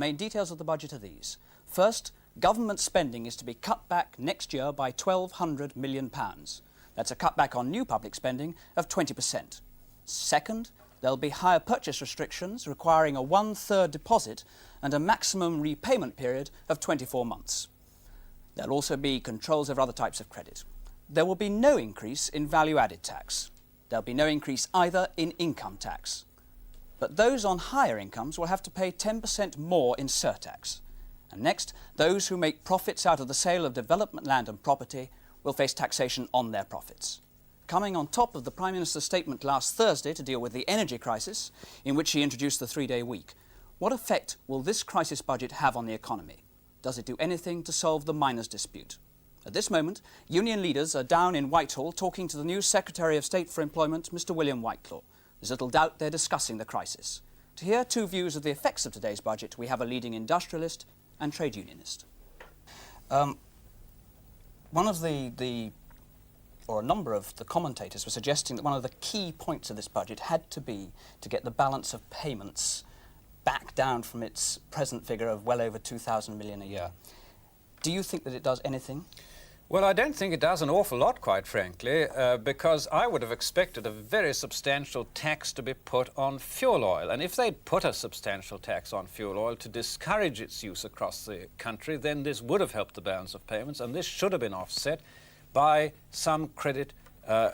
main details of the budget are these. First, government spending is to be cut back next year by £1,200 million. That's a cutback on new public spending of 20%. Second, there'll be higher purchase restrictions requiring a 1/3 deposit and a maximum repayment period of 24 months. There'll also be controls over other types of credit. There will be no increase in value-added tax. There'll be no increase either in income tax. But those on higher incomes will have to pay 10% more in surtax. And next, those who make profits out of the sale of development land and property will face taxation on their profits. Coming on top of the Prime Minister's statement last Thursday to deal with the energy crisis, in which he introduced the 3-day week, what effect will this crisis budget have on the economy? Does it do anything to solve the miners' dispute? At this moment, union leaders are down in Whitehall talking to the new Secretary of State for Employment, Mr. William Whitelaw. There's little doubt they're discussing the crisis. To hear two views of the effects of today's budget, we have a leading industrialist and trade unionist. One of or a number of the commentators were suggesting that one of the key points of this budget had to be to get the balance of payments back down from its present figure of well over 2,000 million a year. Do you think that it does anything? Well, I don't think it does an awful lot, quite frankly, because I would have expected a very substantial tax to be put on fuel oil. And if they'd put a substantial tax on fuel oil to discourage its use across the country, then this would have helped the balance of payments, and this should have been offset by some credit,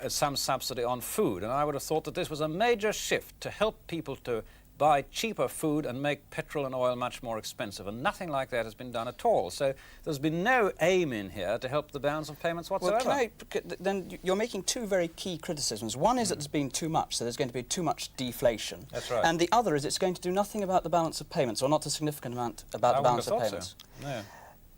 some subsidy on food. And I would have thought that this was a major shift to help people to buy cheaper food and make petrol and oil much more expensive. And nothing like that has been done at all. So there's been no aim in here to help the balance of payments whatsoever. Well, then you're making two very key criticisms. One is that there's been too much, so there's going to be too much deflation. That's right. And the other is it's going to do nothing about the balance of payments, or not a significant amount about the balance of payments. So. No.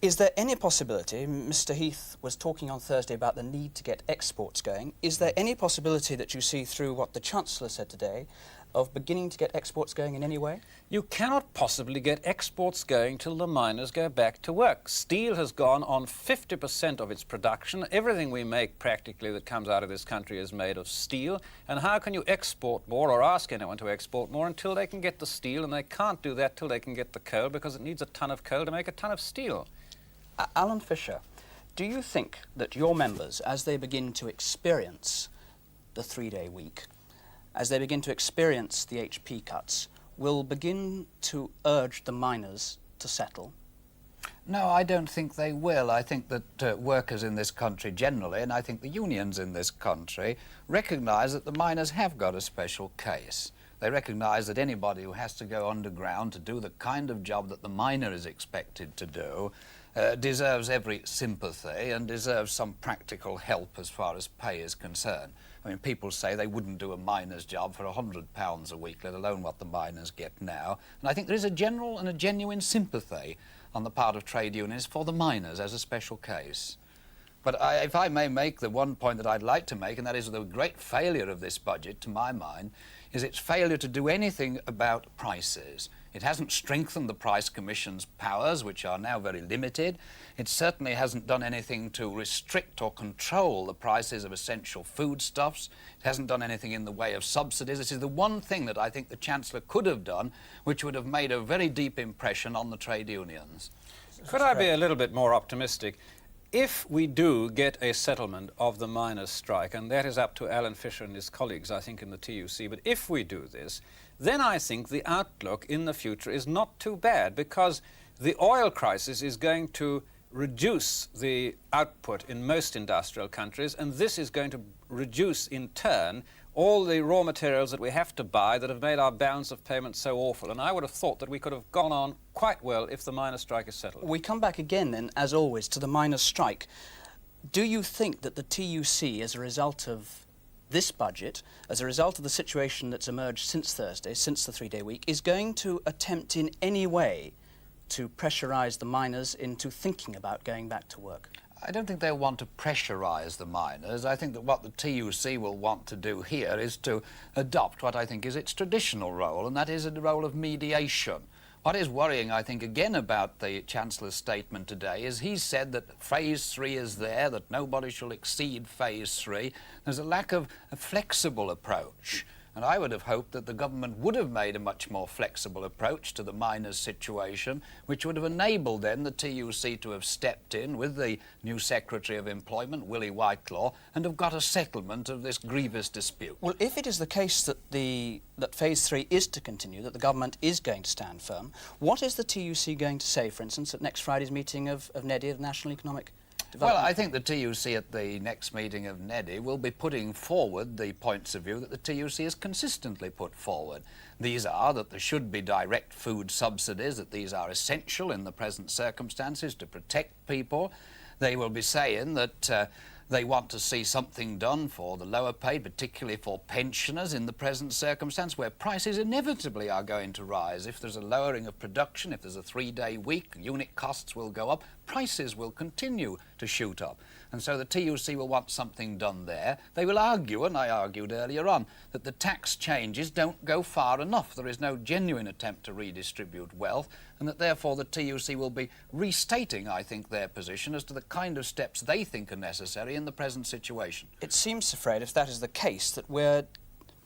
Is there any possibility, Mr. Heath was talking on Thursday about the need to get exports going, is there any possibility that you see through what the Chancellor said today of beginning to get exports going in any way? You cannot possibly get exports going till the miners go back to work. Steel has gone on 50% of its production. Everything we make practically that comes out of this country is made of steel. And how can you export more or ask anyone to export more until they can get the steel? And they can't do that till they can get the coal, because it needs a ton of coal to make a ton of steel. Alan Fischer, do you think that your members, as they begin to experience the 3-day week, as they begin to experience the HP cuts, will begin to urge the miners to settle? No, I don't think they will. I think that workers in this country generally, and I think the unions in this country, recognise that the miners have got a special case. They recognise that anybody who has to go underground to do the kind of job that the miner is expected to do deserves every sympathy and deserves some practical help as far as pay is concerned. I mean, people say they wouldn't do a miner's job for £100 a week, let alone what the miners get now. And I think there is a general and a genuine sympathy on the part of trade unions for the miners as a special case. But if I may make the one point that I'd like to make, and that is the great failure of this budget, to my mind, is its failure to do anything about prices. It hasn't strengthened the Price Commission's powers, which are now very limited. It certainly hasn't done anything to restrict or control the prices of essential foodstuffs. It hasn't done anything in the way of subsidies. This is the one thing that I think the Chancellor could have done, which would have made a very deep impression on the trade unions. Could I be a little bit more optimistic? If we do get a settlement of the miners' strike, and that is up to Alan Fischer and his colleagues, I think, in the TUC, but if we do this, then I think the outlook in the future is not too bad, because the oil crisis is going to reduce the output in most industrial countries, and this is going to reduce, in turn, all the raw materials that we have to buy that have made our balance of payments so awful. And I would have thought that we could have gone on quite well if the miners' strike is settled. We come back again then, as always, to the miners' strike. Do you think that the TUC, as a result of this budget, as a result of the situation that's emerged since Thursday, since the 3-day week, is going to attempt in any way to pressurise the miners into thinking about going back to work? I don't think they'll want to pressurise the miners. I think that what the TUC will want to do here is to adopt what I think is its traditional role, and that is the role of mediation. What is worrying, I think, again about the Chancellor's statement today is he said that Phase 3 is there, that nobody shall exceed Phase 3. There's a lack of a flexible approach. And I would have hoped that the government would have made a much more flexible approach to the miners' situation, which would have enabled then the TUC to have stepped in with the new Secretary of Employment, Willie Whitelaw, and have got a settlement of this grievous dispute. Well, if it is the case that that Phase 3 is to continue, that the government is going to stand firm, what is the TUC going to say, for instance, at next Friday's meeting of NEDI, of National Economic Well, Development? I think the TUC at the next meeting of NEDI will be putting forward the points of view that the TUC has consistently put forward. These are that there should be direct food subsidies, that these are essential in the present circumstances to protect people. They will be saying that they want to see something done for the lower paid, particularly for pensioners in the present circumstance where prices inevitably are going to rise. If there's a lowering of production, if there's a 3-day week, unit costs will go up, prices will continue to shoot up. And so the TUC will want something done there. They will argue, and I argued earlier on, that the tax changes don't go far enough. There is no genuine attempt to redistribute wealth, and that therefore the TUC will be restating, I think, their position as to the kind of steps they think are necessary in the present situation. It seems, Fred, if that is the case, that we're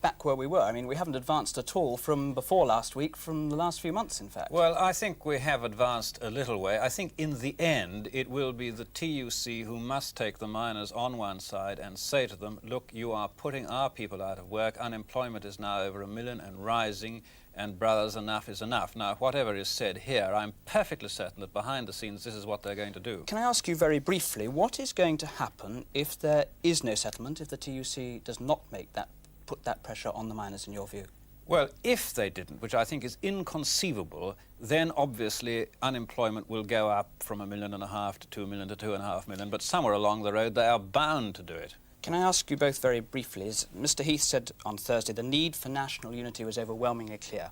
back where we were. I mean, we haven't advanced at all from before last week, from the last few months, in fact. Well, I think we have advanced a little way. I think in the end it will be the TUC who must take the miners on one side and say to them, look, you are putting our people out of work. Unemployment is now over 1 million and rising, and brothers, enough is enough. Now, whatever is said here, I'm perfectly certain that behind the scenes this is what they're going to do. Can I ask you very briefly, what is going to happen if there is no settlement, if the TUC does not put that pressure on the miners, in your view? Well, if they didn't, which I think is inconceivable, then obviously unemployment will go up from 1.5 million to 2 million to 2.5 million, but somewhere along the road they are bound to do it. Can I ask you both very briefly, as Mr. Heath said on Thursday, the need for national unity was overwhelmingly clear.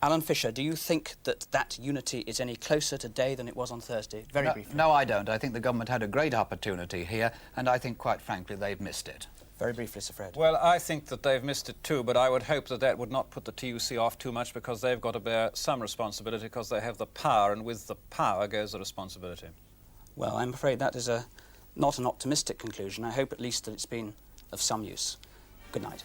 Alan Fischer, do you think that that unity is any closer today than it was on Thursday? Very briefly. No, I don't. I think the government had a great opportunity here, and I think, quite frankly, they've missed it. Very briefly, Sir Fred. Well, I think that they've missed it too, but I would hope that that would not put the TUC off too much, because they've got to bear some responsibility because they have the power, and with the power goes the responsibility. Well, I'm afraid that is not an optimistic conclusion. I hope at least that it's been of some use. Good night.